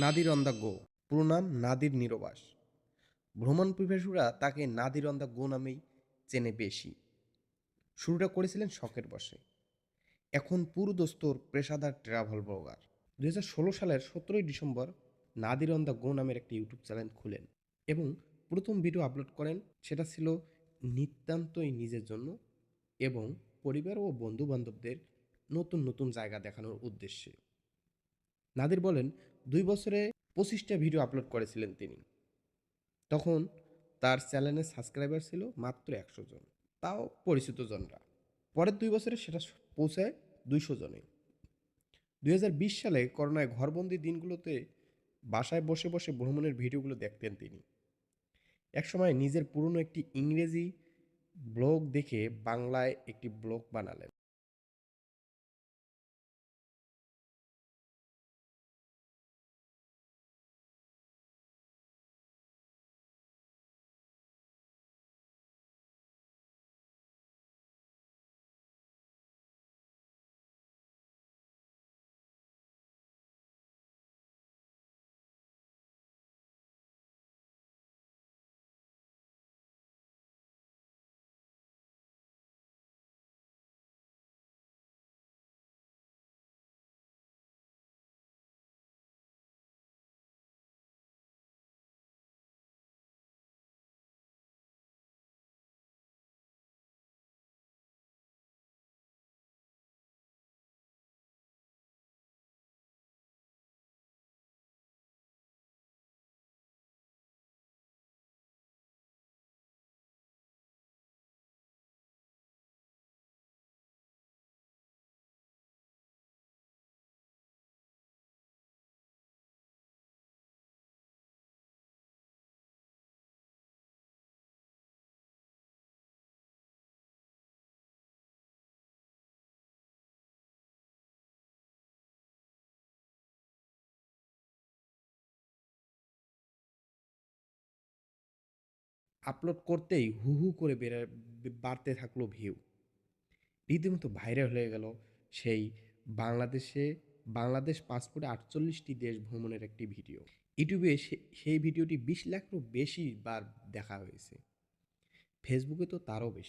Nadir on the go, পুরো নাম নাদির নিরবাস। ভ্রমণ পিপাসুরা তাকে নাদির অন দ্য গো নামেই চেনে বেশি। শুরুটা করেছিলেন শখের বশে, এখন পুরো দোস্তর পেশাদার ট্রাভেল ব্লগার। 2016 সালের 17 December Nadir on the go নামের একটি ইউটিউব চ্যানেল খুলেন এবং প্রথম ভিডিও আপলোড করেন। সেটা ছিল নিতান্তই নিজের জন্য এবং পরিবার ও বন্ধু বান্ধবদের নতুন নতুন জায়গা দেখানোর উদ্দেশ্যে। নাদির বলেন 2 বছরে 25টা ভিডিও আপলোড করেছিলেন তিনি। তখন তার চ্যানেলের সাবস্ক্রাইবার ছিল মাত্র 100 জন, তাও পরিচিত জনরা। পরের 2 বছরে সেটা পৌঁছায় 200 জনে। 2020 সালে করোনায় ঘরবন্দি দিনগুলোতে বাসায় বসে বসে ভ্রমণের ভিডিওগুলো দেখতেন তিনি। একসময় নিজের পুরনো একটি ইংরেজি ব্লগ দেখে বাংলায় একটি ব্লগ বানালেন। আপলোড করতেই হু হু করে বাড়তে থাকলো ভিউ। রীতিমতো ভাইরাল হয়ে গেল সেই বাংলাদেশে বাংলাদেশ পাসপোর্টে 48টি দেশ ভ্রমণের একটি ভিডিও। ইউটিউবে সেই ভিডিওটি 20 লাখেরও বেশি বার দেখা হয়েছে। ফেসবুকে তো তারও বেশি।